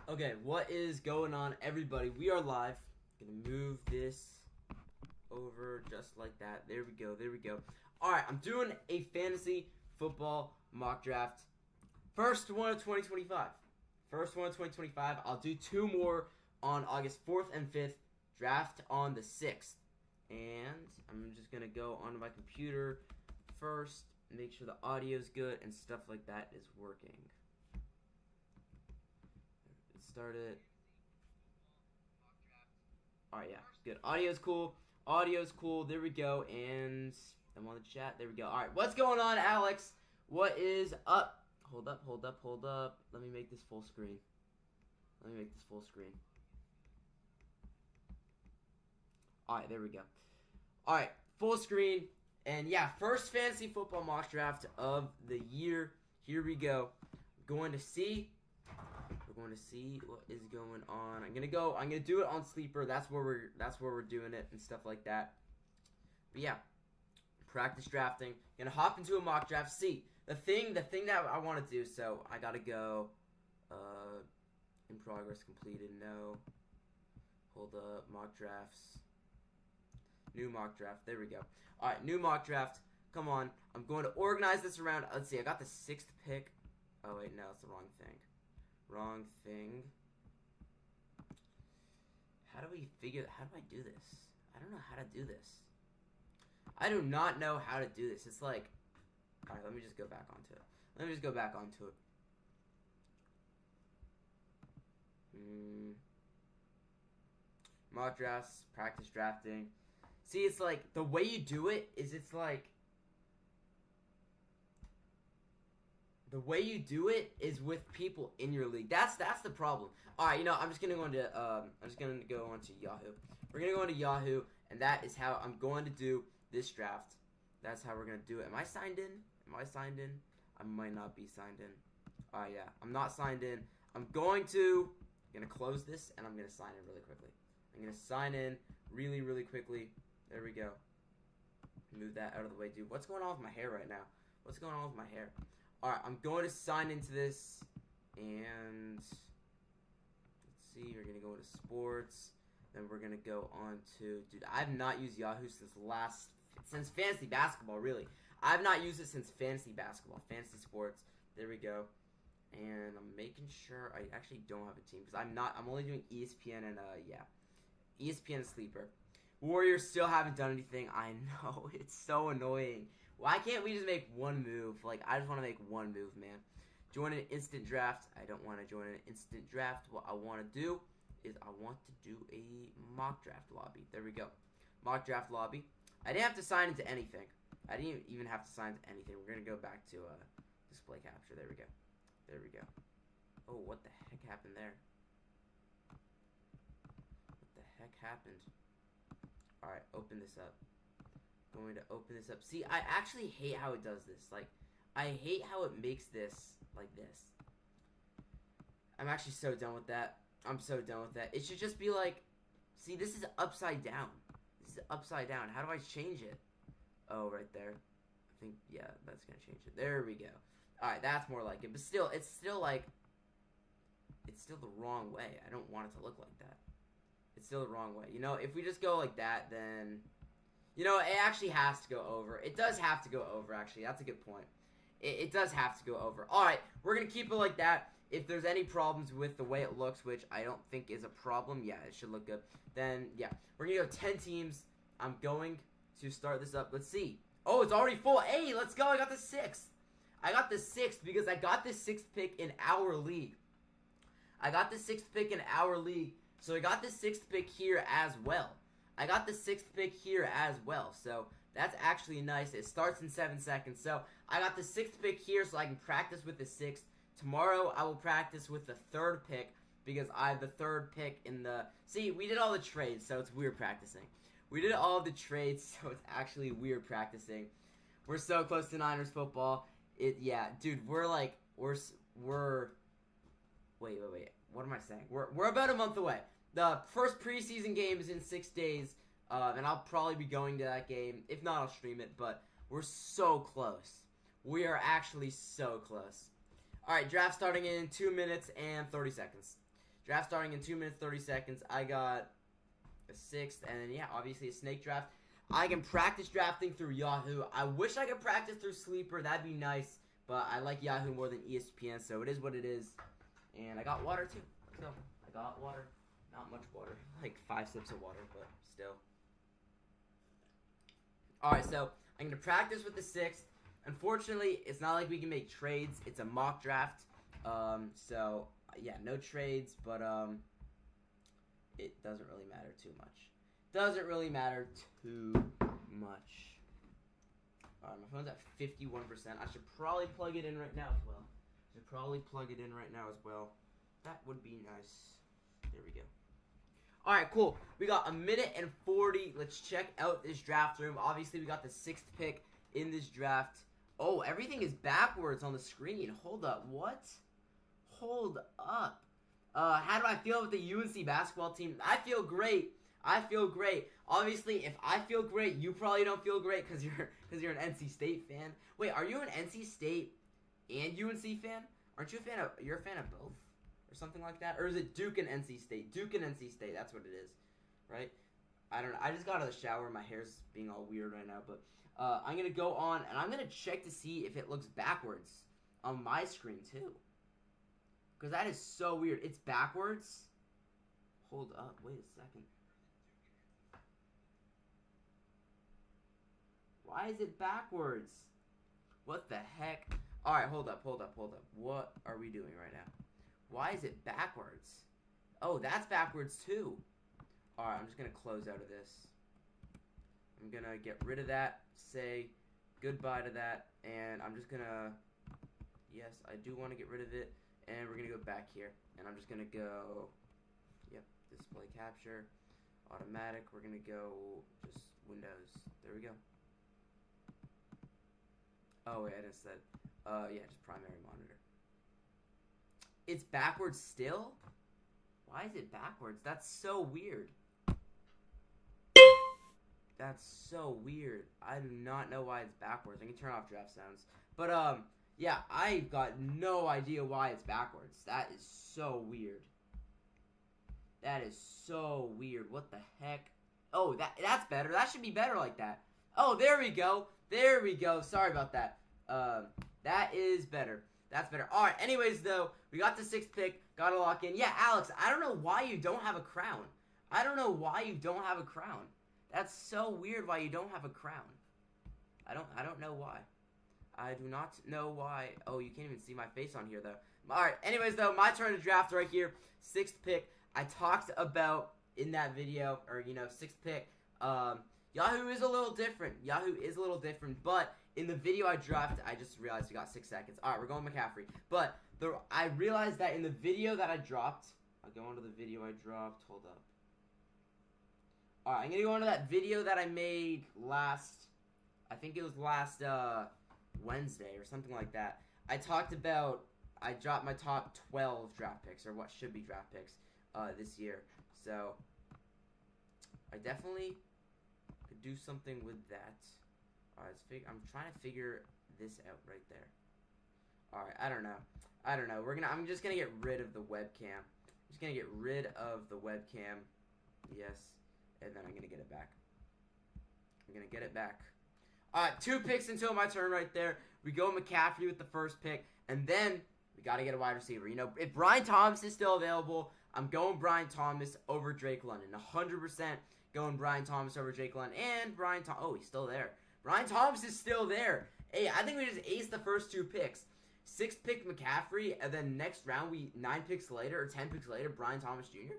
Okay, what is going on, everybody? We are live. Gonna move this over just like that. There we go. There we go. All right, I'm doing a fantasy football mock draft. First one of 2025. First one of 2025. I'll do two more on August 4th and 5th. Draft on the 6th. And I'm just gonna go onto my computer first, make sure the audio's good and stuff like that is working. Started. Alright, yeah, good. Audio's cool. Audio's cool. There we go. And I'm on the chat. There we go. Alright, what's going on, Alex? What is up? Hold up, hold up, hold up. Let me make this full screen. Let me make this full screen. Alright, there we go. Alright, full screen. And yeah, first fantasy football mock draft of the year. Here we go. We're going to see what is going on. I'm gonna do it on Sleeper. That's where we're doing it and stuff like that. But yeah, practice drafting. Gonna hop into a mock draft. See, the thing that I want to do. So I gotta go. In progress completed. No. Hold up. Mock drafts. New mock draft. There we go. All right, new mock draft. Come on. I'm going to organize this around. Let's see. I got the 6th pick. Oh wait, no, it's the wrong thing. Wrong thing. How do I do this? I don't know how to do this. I do not know how to do this. It's like, alright, let me just go back onto it. Mock drafts, practice drafting. See, it's like, the way you do it is it's like, the way you do it is with people in your league. That's the problem. All right, I'm just gonna go onto Yahoo. We're gonna go into Yahoo, and that is how I'm going to do this draft. That's how we're gonna do it. Am I signed in? I might not be signed in. Yeah, I'm not signed in. I'm gonna close this, and I'm gonna sign in really quickly. I'm gonna sign in really quickly. There we go. Move that out of the way, dude. What's going on with my hair right now? Alright, I'm going to sign into this, and let's see, we're going to go into sports, then we're going to go on to, dude, I have not used Yahoo since fantasy basketball, really. I have not used it since fantasy basketball, fantasy sports, there we go, and I'm making sure I actually don't have a team, because I'm only doing ESPN and, ESPN and Sleeper. Warriors still haven't done anything. I know, it's so annoying. Why can't we just make one move? Like, I just want to make one move, man. Join an instant draft. I don't want to join an instant draft. What I want to do is I want to do a mock draft lobby. There we go. Mock draft lobby. I didn't have to sign into anything. I didn't even have to sign into anything. We're going to go back to display capture. There we go. Oh, what the heck happened there? Alright, open this up. Going to open this up. See, I actually hate how it does this. Like, I hate how it makes this like this. I'm actually so done with that. It should just be like, see, this is upside down. How do I change it? Oh, right there. I think, yeah, that's going to change it. There we go. Alright, that's more like it. But still, it's still the wrong way. I don't want it to look like that. It's still the wrong way. If we just go like that, then... it actually has to go over. It does have to go over, actually. That's a good point. It does have to go over. Alright, we're going to keep it like that. If there's any problems with the way it looks, which I don't think is a problem, yeah, it should look good, then, yeah. We're going to go 10 teams. I'm going to start this up. Let's see. Oh, it's already full. Hey, let's go. I got the 6th. Because I got the 6th pick in our league. So I got the 6th pick here as well. So that's actually nice. It starts in 7 seconds. So I got the 6th pick here so I can practice with the 6th. Tomorrow I will practice with the 3rd pick because I have the 3rd pick in the... See, we did all the trades, so it's weird practicing. So it's actually weird practicing. We're so close to Niners football. Yeah, dude, we're... Wait. What am I saying? We're about a month away. The first preseason game is in 6 days, and I'll probably be going to that game. If not, I'll stream it, but we're so close. We are actually so close. Alright, draft starting in 2 minutes and 30 seconds. Draft starting in 2 minutes 30 seconds. I got a 6th, and then yeah, obviously a snake draft. I can practice drafting through Yahoo. I wish I could practice through Sleeper. That'd be nice. But I like Yahoo more than ESPN, so it is what it is. And I got water too. So I got water. Not much water. Like 5 sips of water, but still. Alright, so I'm going to practice with the 6th. Unfortunately, it's not like we can make trades. It's a mock draft. So, yeah, no trades, but it doesn't really matter too much. Doesn't really matter too much. Alright, my phone's at 51%. I should probably plug it in right now as well. That would be nice. There we go. Alright, cool. We got 1 minute and 40. Let's check out this draft room. Obviously, we got the 6th pick in this draft. Oh, everything is backwards on the screen. Hold up. What? Hold up. How do I feel with the UNC basketball team? I feel great. Obviously, if I feel great, you probably don't feel great because you're an NC State fan. Wait, are you an NC State and UNC fan? Aren't you a fan of? You're a fan of both, or something like that, or is it Duke and NC State? Duke and NC State. That's what it is, right? I don't know. I just got out of the shower. My hair's being all weird right now, but I'm gonna go on and I'm gonna check to see if it looks backwards on my screen too, because that is so weird. It's backwards. Hold up. Wait a second. Why is it backwards? What the heck? Alright, hold up. What are we doing right now? Why is it backwards? Oh, that's backwards too. Alright, I'm just going to close out of this. I'm going to get rid of that, say goodbye to that, and I'm just going to, yes, I do want to get rid of it, and we're going to go back here, and I'm just going to go, yep, display capture, automatic, we're going to go just Windows, there we go. Oh wait, I just said, yeah, just primary monitor. It's backwards still? Why is it backwards? That's so weird. That's so weird. I do not know why it's backwards. I can turn off draft sounds. But, yeah, I've got no idea why it's backwards. That is so weird. What the heck? Oh, that's better. That should be better like that. Oh, there we go. Sorry about that. That is better. That's better. Alright, anyways, though, we got the 6th pick. Gotta lock in. Yeah, Alex, I don't know why you don't have a crown. That's so weird why you don't have a crown. I don't know why. I do not know why. Oh, you can't even see my face on here, though. Alright, anyways, though, my turn to draft right here. 6th pick. I talked about in that video, or, 6th pick, Yahoo is a little different, but in the video I drafted, I just realized we got 6 seconds. Alright, we're going McCaffrey. But I realized that in the video that I dropped, I'll go on to the video I dropped. Hold up. Alright, I'm going to go on to that video that I made I think it was last Wednesday or something like that. I dropped my top 12 draft picks, or what should be draft picks, this year. So, I definitely could do something with that. Alright, I'm trying to figure this out right there. Alright, I don't know. I'm just gonna get rid of the webcam. Yes. And then I'm gonna get it back. Alright, 2 picks until my turn right there. We go McCaffrey with the 1st pick, and then we gotta get a wide receiver. If Brian Thomas is still available, I'm going Brian Thomas over Drake London. 100% going Brian Thomas over Drake London. And oh, he's still there. Brian Thomas is still there. Hey, I think we just aced the first 2 picks. 6th pick McCaffrey, and then next round, 9 picks later, or 10 picks later, Brian Thomas Jr.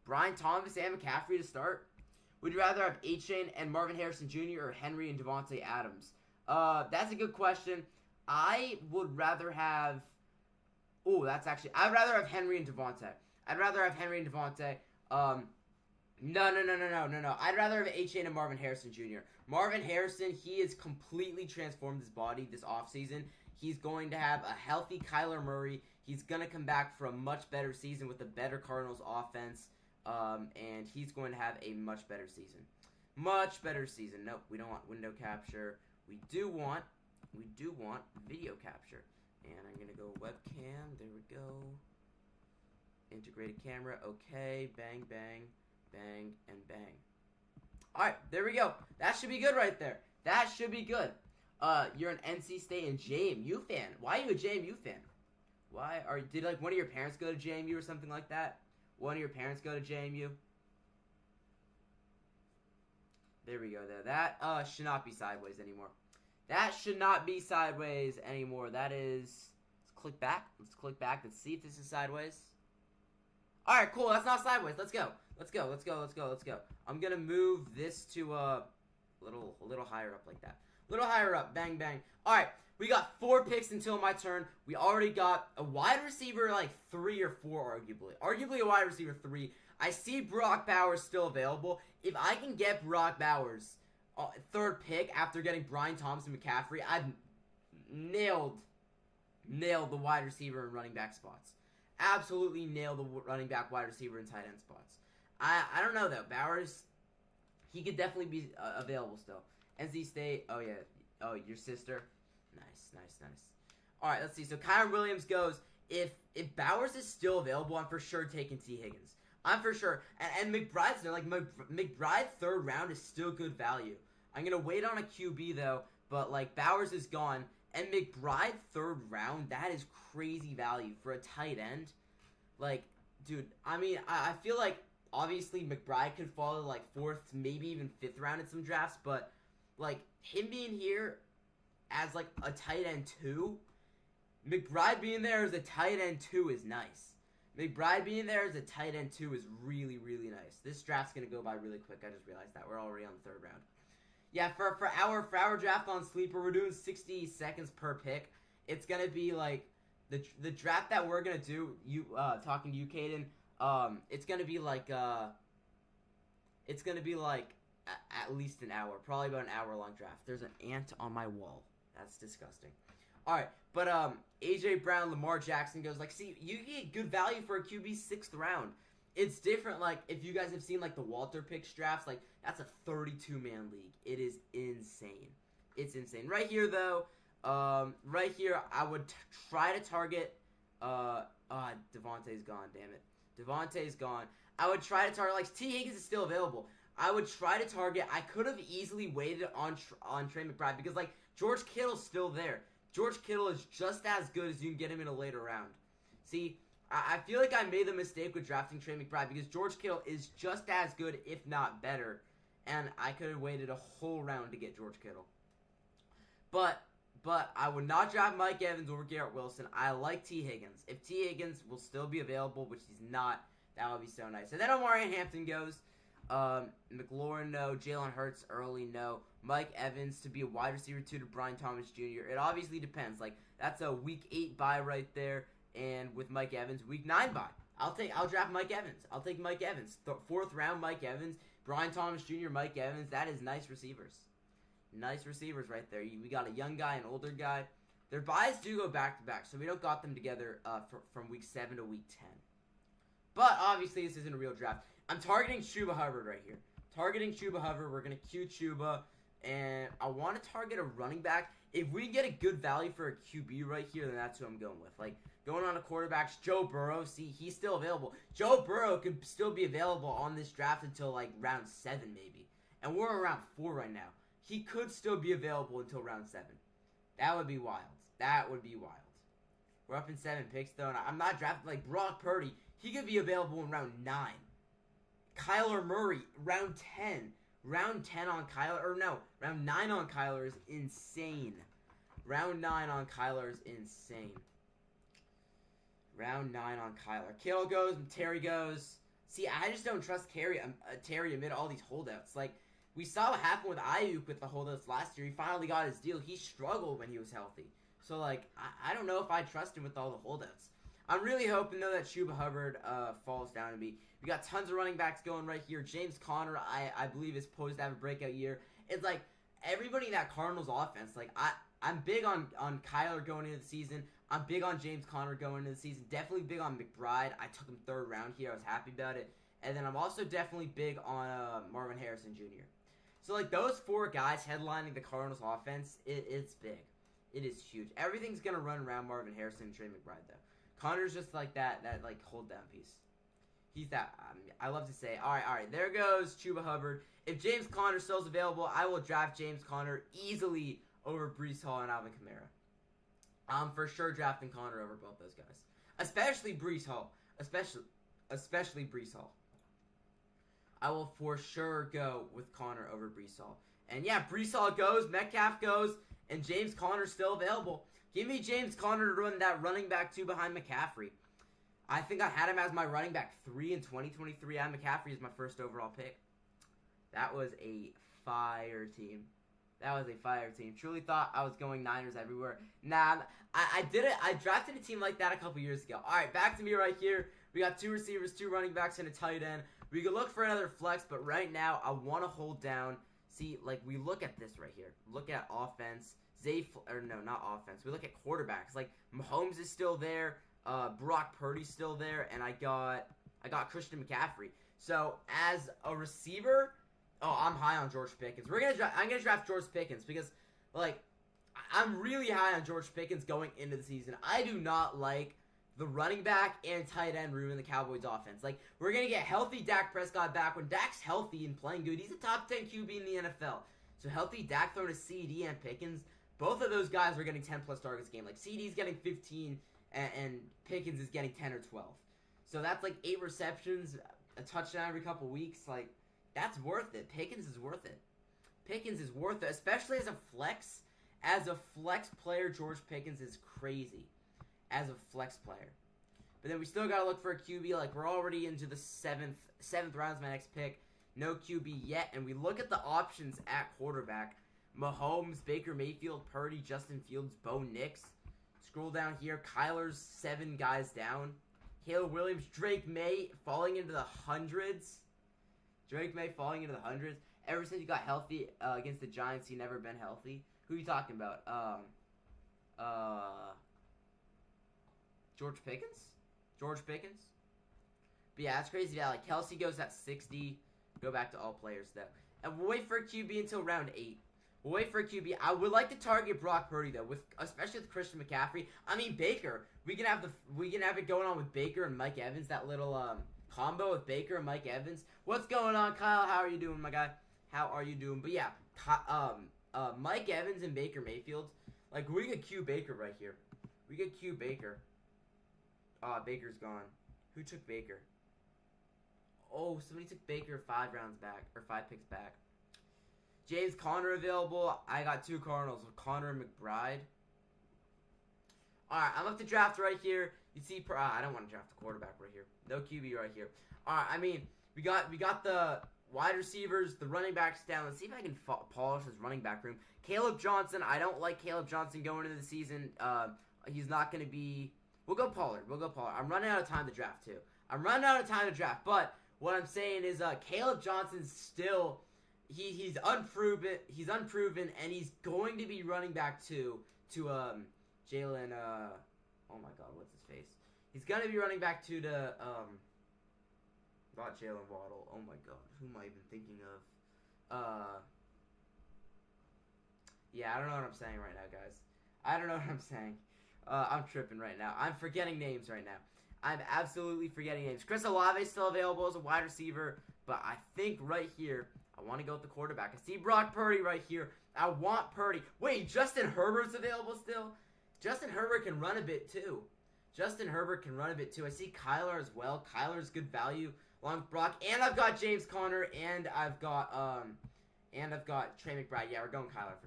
Brian Thomas and McCaffrey to start. Would you rather have A-Chain and Marvin Harrison Jr. or Henry and Devontae Adams? That's a good question. I would rather have... I'd rather have Henry and Devontae. No. I'd rather have A-Chain and Marvin Harrison Jr. Marvin Harrison, he has completely transformed his body this offseason. He's going to have a healthy Kyler Murray. He's going to come back for a much better season with a better Cardinals offense. And he's going to have a much better season. Nope, we don't want window capture. We do want video capture. And I'm going to go webcam. There we go. integrated camera. Okay, bang, bang, bang, and bang. Alright, there we go. That should be good right there. That should be good. You're an NC State and JMU fan. Why are you a JMU fan? Did like one of your parents go to JMU or something like that? One of your parents go to JMU? There we go there. That should not be sideways anymore. That should not be sideways anymore. That is... Let's click back. Let's click back and see if this is sideways. Alright, cool. That's not sideways. Let's go. Let's go. Let's go. Let's go. Let's go. I'm gonna move this to a little higher up like that. Little higher up. Bang, bang. Alright. We got 4 picks until my turn. We already got a wide receiver like 3 or 4 arguably. Arguably a wide receiver 3. I see Brock Bowers still available. If I can get Brock Bowers 3rd pick after getting Brian Thompson McCaffrey, I've nailed the wide receiver and running back spots. Absolutely nailed the running back, wide receiver, and tight end spots. I don't know though. Bowers, he could definitely be available still. NC State. Oh yeah. Oh, your sister. Nice, nice, nice. All right, let's see. So Kyren Williams goes. If Bowers is still available, I'm for sure taking T. Higgins. I'm for sure. And McBride's there. Like McBride 3rd round is still good value. I'm gonna wait on a QB though. But like Bowers is gone, and McBride 3rd round. That is crazy value for a tight end. Like, dude. I mean, I feel like obviously McBride could fall to like 4th, maybe even 5th round in some drafts. But like him being here as like a tight end 2, McBride being there as a tight end 2 is nice. McBride being there as a tight end 2 is really, really nice. This draft's gonna go by really quick. I just realized that we're already on the 3rd round. Yeah, for our draft on Sleeper, we're doing 60 seconds per pick. It's gonna be like the draft that we're gonna do. Talking to you, Caden. It's gonna be like at least an hour, probably about an hour-long draft. There's an ant on my wall. That's disgusting. All right, but AJ Brown, Lamar Jackson goes like, see, you get good value for a QB 6th round. It's different. Like if you guys have seen like the Walter picks drafts, like that's a 32-man league. It is insane. It's insane. Right here though, right here I would try to target. Devontae's gone. Damn it, Devontae's gone. I would try to target like T. Higgins is still available. I would try to target. I could have easily waited on Trey McBride because like George Kittle's still there. George Kittle is just as good as you can get him in a later round. See, I feel like I made the mistake with drafting Trey McBride because George Kittle is just as good, if not better. And I could have waited a whole round to get George Kittle. But I would not draft Mike Evans over Garrett Wilson. I like T. Higgins. If T. Higgins will still be available, which he's not, that would be so nice. And then Omarion Hampton goes. McLaurin, no. Jalen Hurts, early, no. Mike Evans to be a wide receiver 2 to Brian Thomas Jr. It obviously depends. Like, that's a week 8 bye right there. And with Mike Evans, week 9 bye. I'll draft Mike Evans. I'll take Mike Evans. 4th round, Mike Evans. Brian Thomas Jr., Mike Evans. That is nice receivers. Nice receivers right there. We got a young guy, an older guy. Their buys do go back to back, so we don't got them together from week 7 to week 10. But obviously, this isn't a real draft. I'm targeting Chuba Hubbard right here. Targeting Chuba Hubbard. We're going to queue Chuba. And I want to target a running back. If we get a good value for a QB right here, then that's who I'm going with. Like, going on to quarterbacks, Joe Burrow. See, he's still available. Joe Burrow could still be available on this draft until, like, round 7 maybe. And we're around 4 right now. He could still be available until round 7. That would be wild. That would be wild. We're up in 7 picks, though. And I'm not drafting, like, Brock Purdy. He could be available in round 9. Kyler Murray, round 10. Round 10 on Kyler, or no, round 9 on Kyler is insane. Round 9 on Kyler is insane. Round 9 on Kyler. Kittle goes, Terry goes. See, I just don't trust Terry amid all these holdouts. Like, we saw what happened with Ayuk with the holdouts last year. He finally got his deal. He struggled when he was healthy. So, like, I don't know if I trust him with all the holdouts. I'm really hoping, though, that Chuba Hubbard falls down to me. We got tons of running backs going right here. James Conner, I believe, is poised to have a breakout year. It's like, everybody in that Cardinals offense, like, I'm big on Kyler going into the season. I'm big on James Conner going into the season. Definitely big on McBride. I took him 3rd round here. I was happy about it. And then I'm also definitely big on Marvin Harrison Jr. So, like, those 4 guys headlining the Cardinals offense, it's big. It is huge. Everything's going to run around Marvin Harrison and Trey McBride, though. Connor's just like that like hold down piece. He's that. I love to say. All right. There goes Chuba Hubbard. If James Conner still is available, I will draft James Conner easily over Breece Hall and Alvin Kamara. I'm for sure drafting Conner over both those guys, especially Breece Hall. Especially Breece Hall. I will for sure go with Conner over Breece Hall. And yeah, Breece Hall goes, Metcalf goes, and James Conner's still available. Give me James Conner to run that running back 2 behind McCaffrey. I think I had him as my running back 3 in 2023, and McCaffrey is my first overall pick. That was a fire team. Truly thought I was going Niners everywhere. Nah, I did it. I drafted a team like that a couple years ago. All right, back to me right here. We got 2 receivers, 2 running backs, and a tight end. We could look for another flex, but right now I want to hold down. See, like we look at this right here. Look at offense. Not offense. We look at quarterbacks. Like Mahomes is still there. Brock Purdy's still there, and I got Christian McCaffrey. So as a receiver, I'm high on George Pickens. I'm gonna draft George Pickens because, like, I'm really high on George Pickens going into the season. I do not like the running back and tight end room in the Cowboys offense. Like, we're gonna get healthy Dak Prescott back. When Dak's healthy and playing good, he's a top 10 QB in the NFL. So healthy Dak throwing a CD and Pickens, both of those guys are getting 10 plus targets a game. Like CD's getting 15 and Pickens is getting 10 or 12. So that's like 8 receptions, a touchdown every couple weeks. Like, that's worth it. Pickens is worth it. Especially as a flex. As a flex player, George Pickens is crazy. As a flex player. But then we still got to look for a QB. Like, we're already into the 7th round is my next pick. No QB yet. And we look at the options at quarterback. Mahomes, Baker Mayfield, Purdy, Justin Fields, Bo Nix. Scroll down here. Kyler's 7 guys down. Caleb Williams, Drake May falling into the hundreds. Ever since he got healthy against the Giants, he never been healthy. Who are you talking about? George Pickens? But yeah, that's crazy. Yeah, like Kelsey goes at 60. Go back to all players though. And we'll wait for a QB until round 8. I would like to target Brock Purdy though, especially with Christian McCaffrey. I mean Baker. We can have it going on with Baker and Mike Evans. That little combo with Baker and Mike Evans. What's going on, Kyle? How are you doing, my guy? But yeah, Mike Evans and Baker Mayfield. Like, we get Q Baker right here. Baker's gone. Who took Baker? Oh, somebody took Baker 5 picks back. James Conner available. I got 2 Cardinals with Conner and McBride. Alright, I'm up to draft right here. You see, I don't want to draft a quarterback right here. No QB right here. Alright, I mean, we got the wide receivers, the running backs down. Let's see if I can polish this running back room. Caleb Johnson. I don't like Caleb Johnson going into the season. He's not going to be... We'll go Pollard. I'm running out of time to draft, too. But what I'm saying is Caleb Johnson's still... He's unproven, and he's going to be running back to Jalen, oh my god, what's his face? He's going to be running back to the, not Jalen Waddle, oh my god, who am I even thinking of? Yeah, I don't know what I'm saying right now, guys. I'm tripping right now. I'm forgetting names right now. I'm absolutely forgetting names. Chris Olave is still available as a wide receiver, but I think right here, I want to go with the quarterback. I see Brock Purdy right here. I want Purdy. Wait, Justin Herbert's available still? Justin Herbert can run a bit too. I see Kyler as well. Kyler's good value along with Brock. And I've got James Conner, and I've got Trey McBride. Yeah, we're going Kyler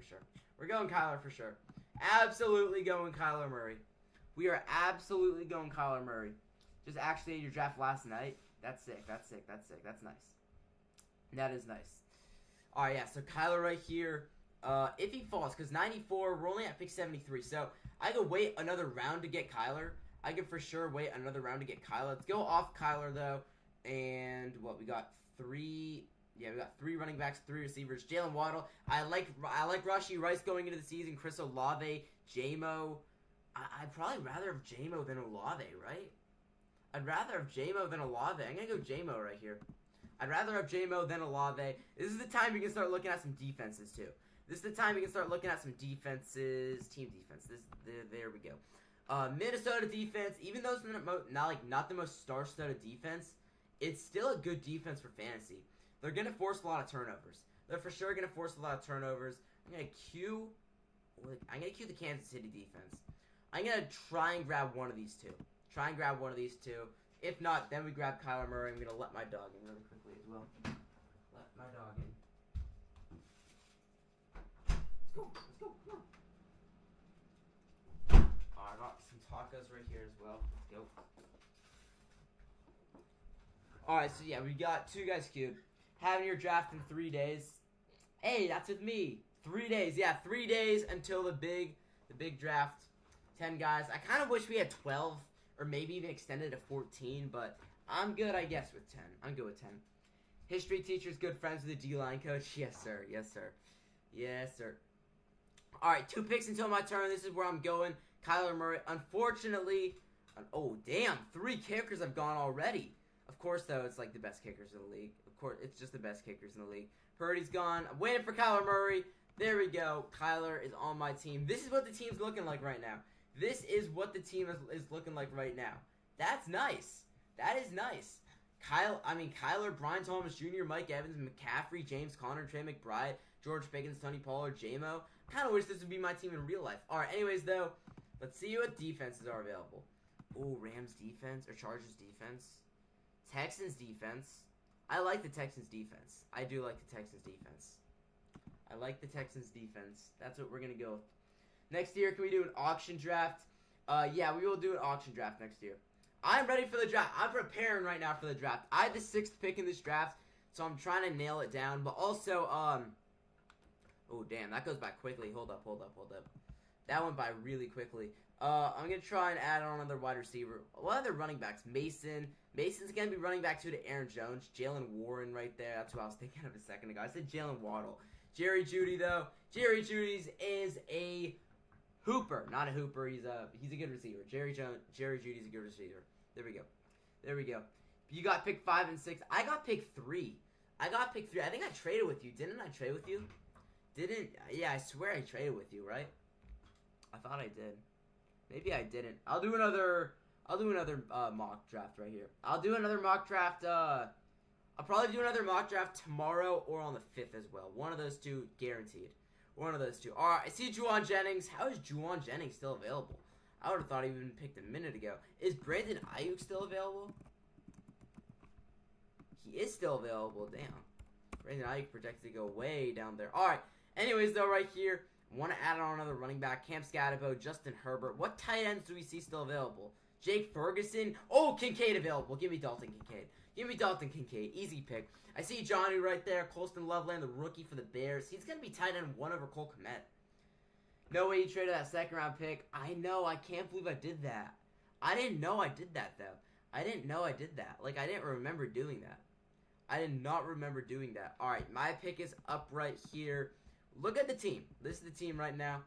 for sure. Absolutely going Kyler Murray. We are absolutely going Kyler Murray. Just actually your draft last night. That's sick. That's nice. That is nice. Alright, yeah, so Kyler right here. If he falls, because 94, we're only at pick 73. So I could wait another round to get Kyler. Let's go off Kyler, though. And what, we got 3... Yeah, we got 3 running backs, 3 receivers. Jalen Waddle. I like Rashee Rice going into the season. Chris Olave, J-Mo. I'd probably rather have J-Mo than Olave, right? I'm going to go J-Mo right here. I'd rather have J-Mo than Olave. This is the time you can start looking at some defenses, too. Team defense. There we go. Minnesota defense, even though it's not the most star-studded defense, it's still a good defense for fantasy. They're gonna force a lot of turnovers. They're for sure gonna force a lot of turnovers. I'm gonna cue the Kansas City defense. I'm gonna try and grab one of these two. If not, then we grab Kyler Murray. I'm gonna let my dog in really quickly as well. Let my dog in. Let's go, come on. I got some tacos right here as well. Let's go. Alright, so yeah, we got two guys queued. Having your draft in 3 days. Hey, that's with me. 3 days, yeah, 3 days until the big draft. 10 guys. I kind of wish we had 12, or maybe even extended to 14, but I'm good, I guess, with 10. I'm good with 10. History teacher's good friends with the D-line coach. Yes, sir. Yes, sir. Yes, sir. All right, 2 picks until my turn. This is where I'm going. Kyler Murray. Unfortunately, oh, damn, 3 kickers have gone already. Of course, though, it's like the best kickers in the league. Of course, it's just the best kickers in the league. Purdy's gone. I'm waiting for Kyler Murray. There we go. Kyler is on my team. This is what the team's looking like right now. This is what the team is looking like right now. That's nice. That is nice. Kyler, Brian Thomas Jr., Mike Evans, McCaffrey, James Conner, Trey McBride, George Pickens, Tony Pollard, J-Mo. Kind of wish this would be my team in real life. All right, anyways, though, let's see what defenses are available. Oh, Rams defense or Chargers defense. Texans defense. I like the Texans defense. I do like the Texans defense. I like the Texans defense. That's what we're going to go with. Next year, can we do an auction draft? Yeah, we will do an auction draft next year. I'm ready for the draft. I'm preparing right now for the draft. I had the 6th pick in this draft, so I'm trying to nail it down. But also, oh, damn, that goes by quickly. Hold up. That went by really quickly. I'm going to try and add on another wide receiver. What other running backs? Mason's going to be running back to Aaron Jones. Jalen Warren right there. That's who I was thinking of a second ago. I said Jalen Waddle. Jerry Jeudy, though. Jerry Jeudy is a hooper. Not a hooper. He's a good receiver. Jerry Jeudy's a good receiver. There we go. You got pick 5 and 6. I got pick 3. I think I traded with you. Didn't I trade with you? Yeah, I swear I traded with you, right? I thought I did. Maybe I didn't. I'll do another mock draft right here. I'll do another mock draft. I'll probably do another mock draft tomorrow or on the 5th as well. One of those two, guaranteed. One of those two. All right, I see Juwan Jennings. How is Juwan Jennings still available? I would have thought he would have been picked a minute ago. Is Brandon Ayuk still available? He is still available. Damn. Brandon Ayuk projected to go way down there. All right. Anyways, though, right here, want to add on another running back. Cam Scatterbo, Justin Herbert. What tight ends do we see still available? Jake Ferguson. Oh, Kincaid available. Give me Dalton Kincaid. Easy pick. I see Johnny right there. Colston Loveland, the rookie for the Bears. He's going to be tight end 1 over Cole Kmet. No way you traded that 2nd round pick. I know. I can't believe I did that. I didn't know I did that, though. I didn't know I did that. Like, I didn't remember doing that. I did not remember doing that. All right, my pick is up right here. Look at the team. This is the team right now.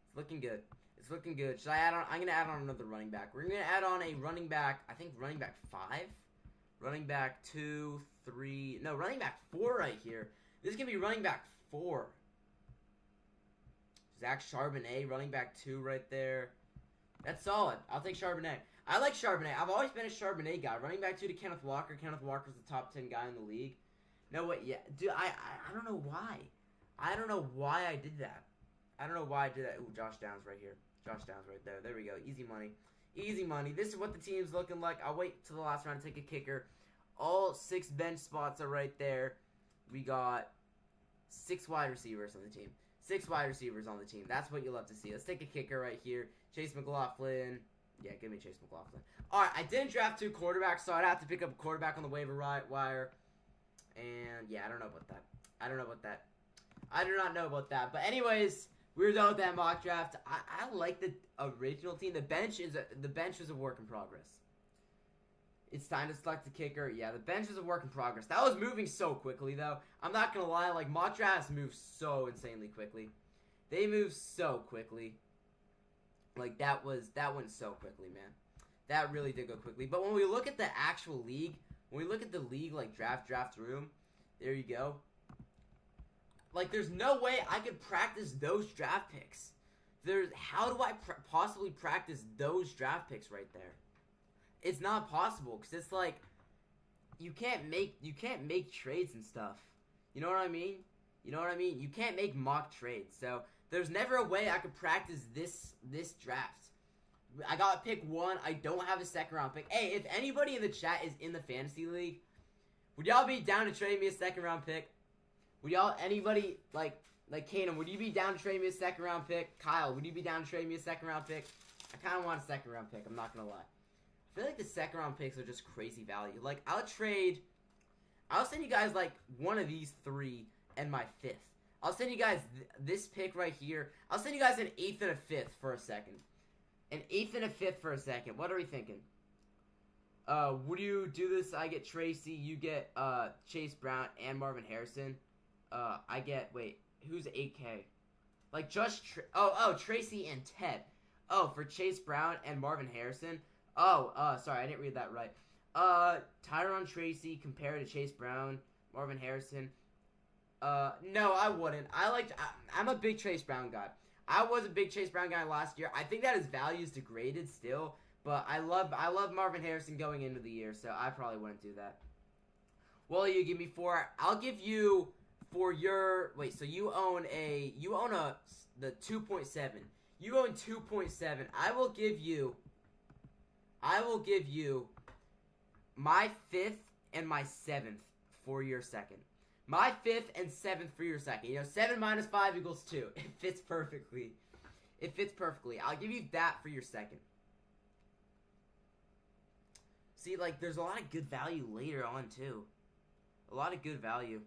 It's looking good. Should I add on? I'm going to add on another running back. We're going to add on a running back, I think running back 5. Running back 2, 3. No, running back 4 right here. This is going to be running back 4. Zach Charbonnet, running back 2 right there. That's solid. I'll take Charbonnet. I like Charbonnet. I've always been a Charbonnet guy. Running back 2 to Kenneth Walker. Kenneth Walker's the top 10 guy in the league. No, wait, yeah. Dude, I don't know why. I don't know why I did that. Ooh, Josh Downs right here. Josh Downs right there. There we go. Easy money. This is what the team's looking like. I'll wait till the last round to take a kicker. All 6 bench spots are right there. We got 6 wide receivers on the team. 6 wide receivers on the team. That's what you'll love to see. Let's take a kicker right here. Chase McLaughlin. Yeah, give me Chase McLaughlin. All right, I didn't draft 2 quarterbacks, so I'd have to pick up a quarterback on the waiver wire. And, yeah, I don't know about that. I do not know about that. But anyways, we're done with that mock draft. I like the original team. The bench was a work in progress. It's time to select the kicker. Yeah, the bench is a work in progress. That was moving so quickly, though. I'm not going to lie. Like, mock drafts move so insanely quickly. They move so quickly. Like, that went so quickly, man. That really did go quickly. But when we look at the actual league, like, draft room, there you go. Like, there's no way I could practice those draft picks. how do I possibly practice those draft picks right there? It's not possible because it's like you can't make trades and stuff. You know what I mean? You know what I mean? You can't make mock trades. So there's never a way I could practice this draft. I got pick 1. I don't have a second round pick. Hey, if anybody in the chat is in the fantasy league, would y'all be down to trade me a second round pick? Would y'all, anybody, like Kanan, would you be down to trade me a second round pick? Kyle, would you be down to trade me a second round pick? I kind of want a second round pick, I'm not going to lie. I feel like the second round picks are just crazy value. Like, I'll send you guys, like, one of these 3 and my 5th. I'll send you guys this pick right here. I'll send you guys an 8th and a 5th for a second. An 8th and a 5th for a second. What are we thinking? Would you do this? I get Tracy, you get, Chase Brown and Marvin Harrison. I get, wait, who's 8K? Like, just, Tracy and Ted. Oh, for Chase Brown and Marvin Harrison. Oh, sorry, I didn't read that right. Tyron Tracy compared to Chase Brown, Marvin Harrison. No, I wouldn't. I'm a big Chase Brown guy. I was a big Chase Brown guy last year. I think that his value is degraded still, but I love Marvin Harrison going into the year, so I probably wouldn't do that. Well, you give me 4. I'll give you for your wait. So you own the 2.7. You own 2.7. I will give you my 5th and my 7th for your second. My 5th and 7th for your second. You know, 7 minus 5 equals 2. It fits perfectly. It fits perfectly. I'll give you that for your second. See, like, there's a lot of good value later on, too. A lot of good value.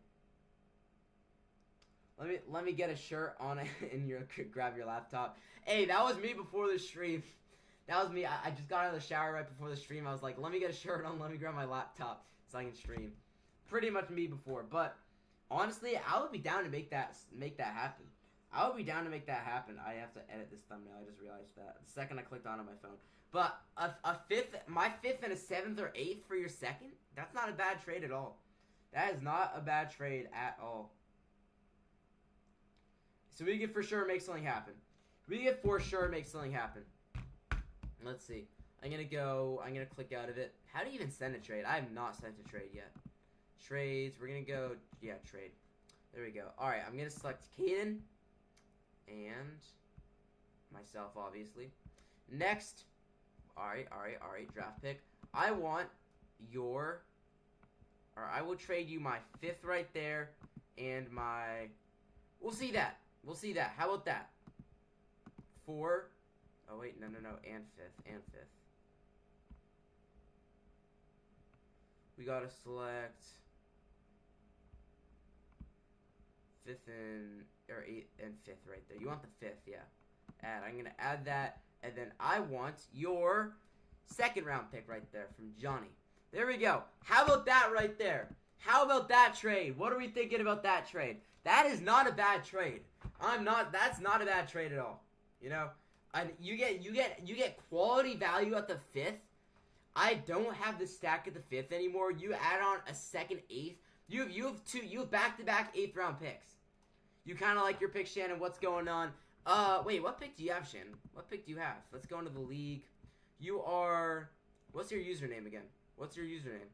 Let me get a shirt on it and grab your laptop. Hey, that was me before the stream. That was me. I just got out of the shower right before the stream. I was like, let me get a shirt on, let me grab my laptop so I can stream. Pretty much me before, but honestly, I would be down to make that happen. I would be down to make that happen. I have to edit this thumbnail. I just realized that the second I clicked on my phone. But my 5th and a 7th or 8th for your second, that's not a bad trade at all. That is not a bad trade at all. So we can for sure make something happen. We can for sure make something happen. Let's see. I'm going to click out of it. How do you even send a trade? I have not sent a trade yet. Trades. We're going to go, yeah, trade. There we go. Alright, I'm going to select Caden. And myself, obviously. Next. Alright, draft pick. I want your, or I will trade you my 5th right there. And my, we'll see that. How about that? 4. Oh, wait, no, and 5th. We gotta select 5th or 8th and 5th right there. You want the 5th, yeah. Add. I'm gonna add that, and then I want your 2nd round pick right there from Johnny. There we go. How about that right there? How about that trade? What are we thinking about that trade? That is not a bad trade. That's not a bad trade at all. You know? And you get quality value at the 5th. I don't have the stack at the 5th anymore. You add on a 2nd, 8th. You have back-to-back 8th round picks. You kind of like your pick, Shannon. What's going on? Wait, what pick do you have, Shannon? What pick do you have? Let's go into the league. You are, what's your username again? What's your username?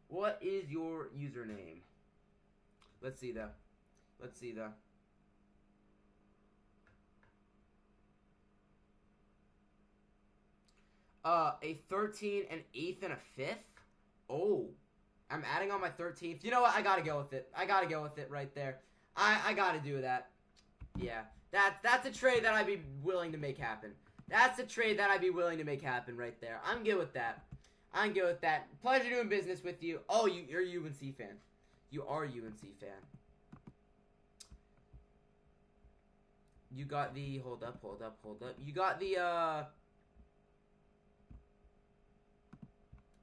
What is your username? Let's see though. A 13, an 8th, and a 5th? Oh. I'm adding on my 13th. You know what? I gotta go with it. Right there. I gotta do that. Yeah. That's a trade that I'd be willing to make happen. Right there. I'm good with that. Pleasure doing business with you. Oh, you're a UNC fan. You are a UNC fan. You got the, hold up. You got the,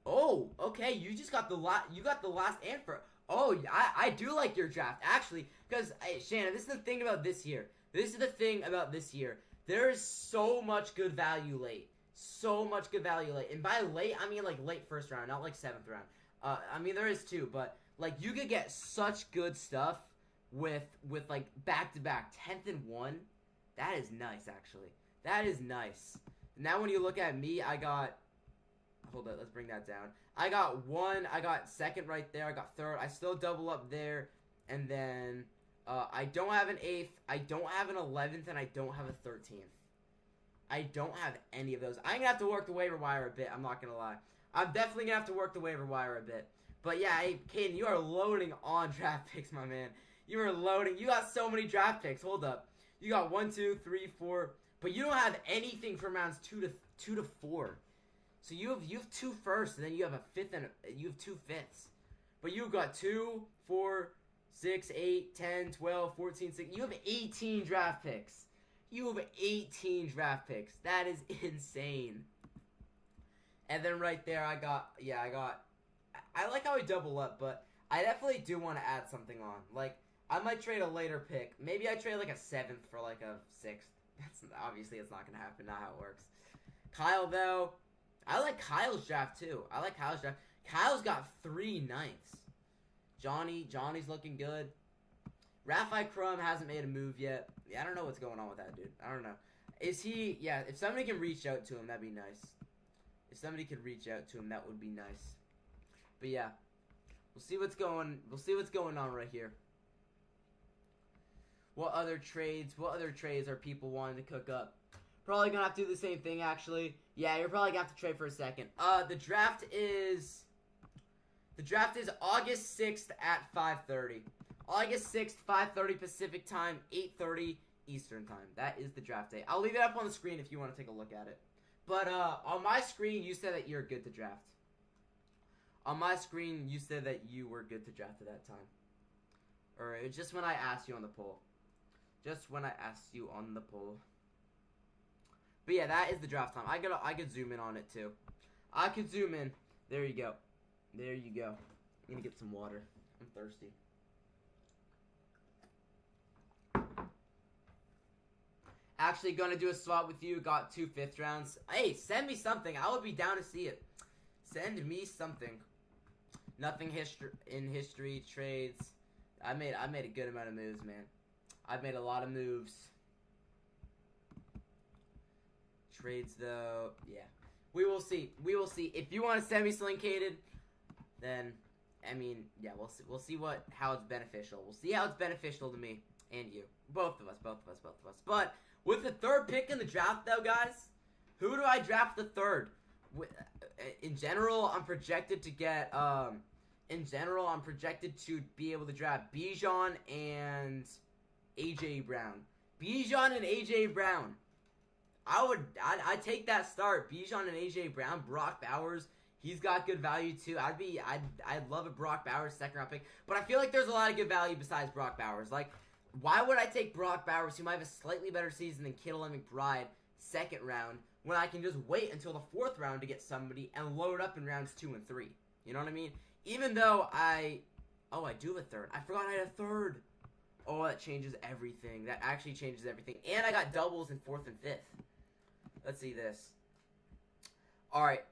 oh, okay, you just got the last and for, oh, I do like your draft, actually, because, hey, Shannon, this is the thing about this year. There's so much good value late. And by late, I mean, like, late first round, not like 7th round. I mean, there is too, but, like, you could get such good stuff with like back-to-back 10th and 1. That is nice, actually. That is nice. Now when you look at me, I got, hold on, let's bring that down. I got 1, I got 2nd right there, I got 3rd, I still double up there, and then I don't have an 8th, I don't have an 11th, and I don't have a 13th. I don't have any of those. I'm going to have to work the waiver wire a bit, I'm not going to lie. I'm definitely going to have to work the waiver wire a bit. But yeah, hey, Caden, you are loading on draft picks, my man. You are loading. You got so many draft picks. Hold up. You got 1, 2, 3, 4. But you don't have anything from rounds 2 to 4. So you have 2 firsts, and then you have a 5th, and you have 2 5ths. But you've got 2, 4, 6, 8, 10, 12, 14, 16. You have 18 draft picks. You have 18 draft picks. That is insane. And then right there, I like how I double up, but I definitely do want to add something on. Like, I might trade a later pick. Maybe I trade like a 7th for like a 6th. Obviously, it's not going to happen. Not how it works. Kyle, though, I like Kyle's draft, too. I like Kyle's draft. Kyle's got 3 9ths. Johnny's looking good. Raphi Crum hasn't made a move yet. Yeah, I don't know what's going on with that dude. I don't know. Is he... Yeah, if somebody can reach out to him, that'd be nice. If somebody could reach out to him, that would be nice. But yeah. We'll see what's going on right here. What other trades are people wanting to cook up? Probably gonna have to do the same thing, actually. Yeah, you're probably gonna have to trade for a second. The draft is August 6th at 5:30. August 6th, 5:30 Pacific time, 8:30 Eastern time. That is the draft day. I'll leave it up on the screen if you want to take a look at it. But on my screen, you said that you're good to draft. On my screen, you said that you were good to draft at that time. Or just when I asked you on the poll. Just when I asked you on the poll. But yeah, that is the draft time. I could zoom in on it too. I could zoom in. There you go. There you go. I'm gonna get some water. I'm thirsty. Actually gonna do a swap with you. Got 2 5th rounds. Hey, send me something. I would be down to see it. Send me something. Nothing in history trades. I made a good amount of moves, man. I've made a lot of moves. Trades though, yeah. We will see. We will see. If you want to send me Slinkated, then I mean, yeah, we'll see how it's beneficial. We'll see how it's beneficial to me and you. Both of us. But with the 3rd pick in the draft though, guys, who do I draft the 3rd? In general, I'm projected to get to be able to draft Bijan and AJ Brown. Bijan and AJ Brown. I'd take that start. Bijan and AJ Brown, Brock Bowers. He's got good value too. I'd love a Brock Bowers 2nd round pick, but I feel like there's a lot of good value besides Brock Bowers. Like, why would I take Brock Bowers, who might have a slightly better season than Kittle and McBride, 2nd round, when I can just wait until the 4th round to get somebody and load up in rounds 2 and 3? You know what I mean? Even though I do have a 3rd. I forgot I had a 3rd. Oh, that changes everything. That actually changes everything. And I got doubles in 4th and 5th. Let's see this. Alright,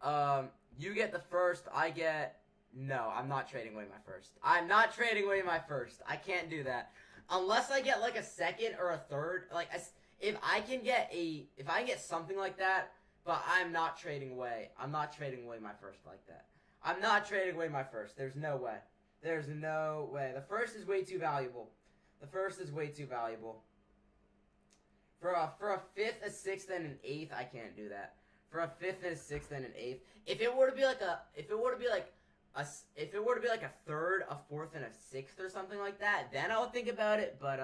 you get the 1st, I get... No, I'm not trading away my 1st. I'm not trading away my 1st. I can't do that. Unless I get like a 2nd or a 3rd. Like, if I can get something like that, but I'm not trading away. I'm not trading away my 1st like that. I'm not trading away my 1st. There's no way. There's no way. The 1st is way too valuable. The 1st is way too valuable. For a 5th, a 6th, and an 8th, I can't do that. For a 5th and a 6th and an 8th, if it were to be like a 3rd, a 4th, and a 6th or something like that, then I would think about it. But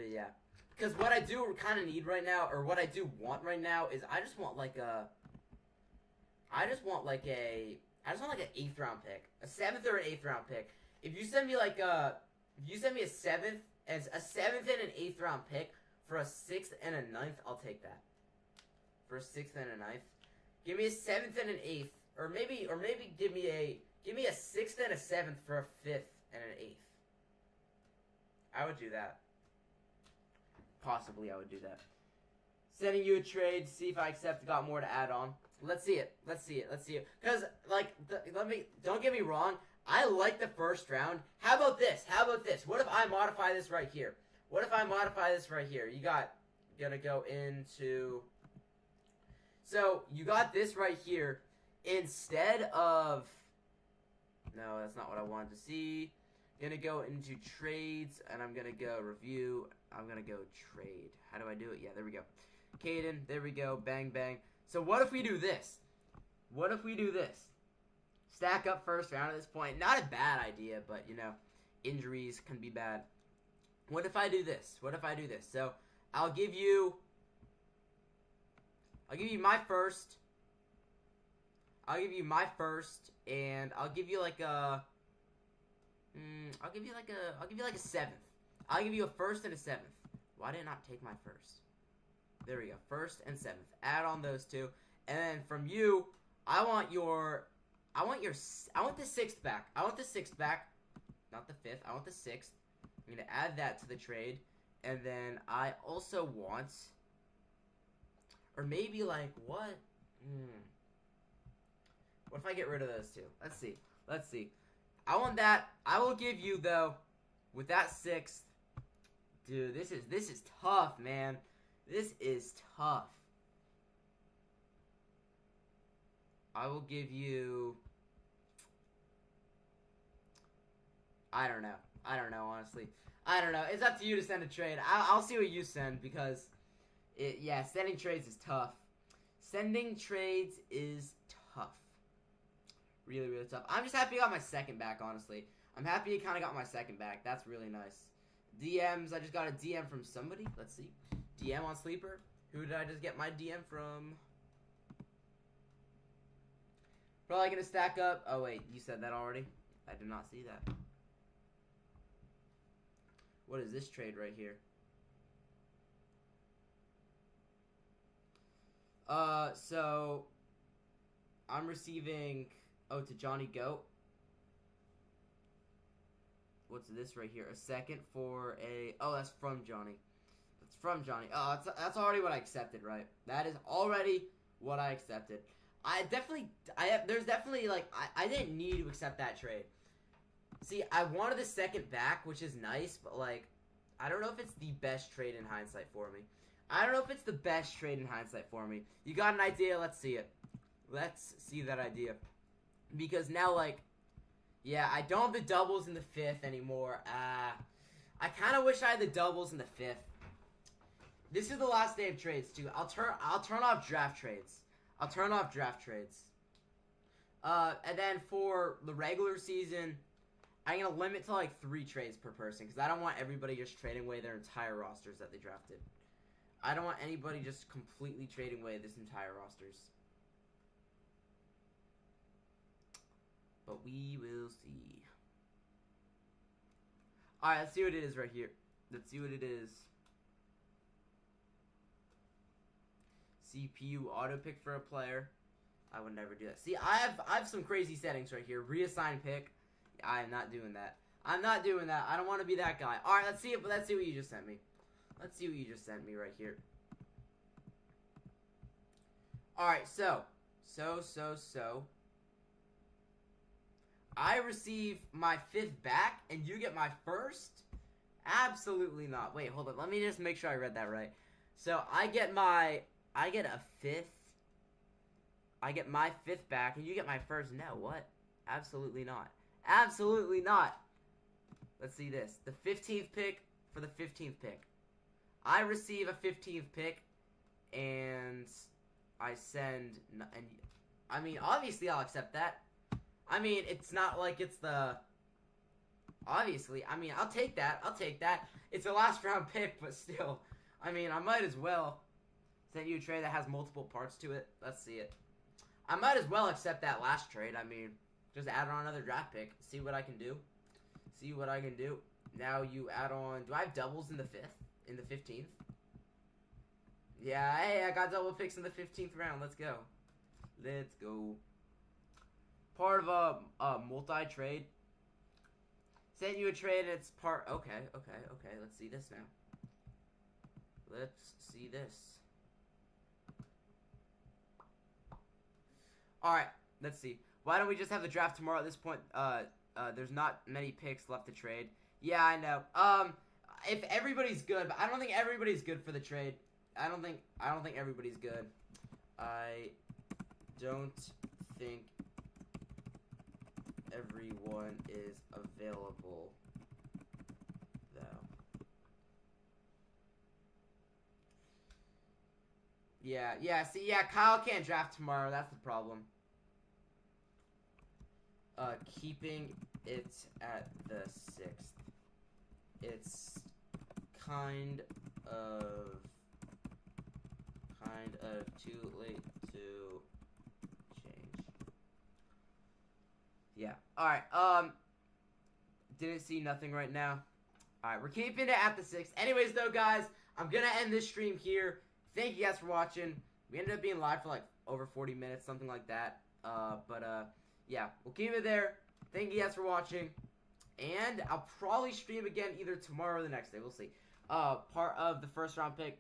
yeah, because what I do kind of need right now, or what I do want right now, is I just want like an 8th round pick, a 7th or an 8th round pick. If you send me a 7th and an 8th round pick for a 6th and a 9th, I'll take that. For a 6th and a 9th, give me a 7th and an 8th, or maybe give me a 6th and a 7th for a 5th and an 8th. I would do that. Possibly, I would do that. Sending you a trade, see if I accept. Got more to add on. Let's see it. Because, like, don't get me wrong. I like the first round. How about this? How about this? What if I modify this right here? What if I modify this right here? You gotta go into... So, you got this right here. Instead of... No, that's not what I wanted to see. Gonna go into trades, and I'm gonna go review. I'm gonna go trade. How do I do it? Yeah, there we go. Caden, there we go. Bang, bang. So what if we do this? What if we do this? Stack up first round at this point. Not a bad idea, but, you know, injuries can be bad. What if I do this? What if I do this? So, I'll give you my first. I'll give you my first, and I'll give you like a... I'll give you like a 7th. I'll give you a 1st and a 7th. Why did it not take my 1st? There we go. 1st and 7th. Add on those two. And then from you, I want the 6th back. I want the 6th back. Not the 5th. I want the 6th. I'm going to add that to the trade. And then I also want... Or maybe like, what? What if I get rid of those two? Let's see. Let's see. I want that. I will give you, though, with that 6th. Dude, this is tough, man. This is tough. I will give you... I don't know. I don't know, honestly. I don't know. It's up to you to send a trade. I'll see what you send, because... yeah, sending trades is tough. Sending trades is tough. Really, really tough. I'm just happy I got my 2nd back, honestly. I'm happy I kind of got my 2nd back. That's really nice. DMs, I just got a DM from somebody. Let's see. DM on Sleeper. Who did I just get my DM from? Probably going to stack up. Oh, wait. You said that already? I did not see that. What is this trade right here? So... I'm receiving... Oh, to Johnny Goat. What's this right here? A 2nd for a... Oh, that's from Johnny. That's from Johnny. Oh, that's already what I accepted, right? That is already what I accepted. There's definitely, like, I didn't need to accept that trade. See, I wanted the 2nd back, which is nice, but, like, I don't know if it's the best trade in hindsight for me. I don't know if it's the best trade in hindsight for me. You got an idea? Let's see it. Let's see that idea. Because now, like, yeah, I don't have the doubles in the 5th anymore. I kind of wish I had the doubles in the 5th. This is the last day of trades, too. I'll turn off draft trades. I'll turn off draft trades. And then for the regular season, I'm going to limit to, like, 3 trades per person. Because I don't want everybody just trading away their entire rosters that they drafted. I don't want anybody just completely trading away this entire rosters. But we will see. Alright, let's see what it is right here. Let's see what it is. CPU auto pick for a player. I would never do that. See, I have some crazy settings right here. Reassign pick. I am not doing that. I'm not doing that. I don't want to be that guy. Alright, let's see it. Let's see what you just sent me. Let's see what you just sent me right here. Alright, so. I receive my 5th back, and you get my 1st? Absolutely not. Wait, hold on. Let me just make sure I read that right. So, I get a 5th. I get my 5th back, and you get my 1st. No, what? Absolutely not. Absolutely not. Let's see this. The 15th pick for the 15th pick. I receive a 15th pick, and I send... And I mean, obviously I'll accept that. I mean, it's not like it's the... Obviously, I mean, I'll take that. I'll take that. It's a last round pick, but still. I mean, I might as well send you a trade that has multiple parts to it. Let's see it. I might as well accept that last trade. I mean, just add on another draft pick. See what I can do. See what I can do. Now you add on... Do I have doubles in the 5th? In the 15th? Yeah, hey, I got double picks in the 15th round. Let's go. Let's go. Part of a multi-trade. Send you a trade and it's part... Okay. Let's see this now. Let's see this. Alright, let's see. Why don't we just have the draft tomorrow at this point? there's not many picks left to trade. Yeah, I know. If everybody's good, but I don't think everybody's good for the trade. I don't think everybody's good. I don't think everyone is available, though. Yeah, Kyle can't draft tomorrow. That's the problem. Keeping it at the 6th. It's kind of too late to change. Yeah. Alright, didn't see nothing right now. Alright, we're keeping it at the 6th. Anyways, though, guys, I'm gonna end this stream here. Thank you guys for watching. We ended up being live for like over 40 minutes, something like that. Yeah, we'll keep it there. Thank you guys for watching. And I'll probably stream again either tomorrow or the next day. We'll see. Part of the first round pick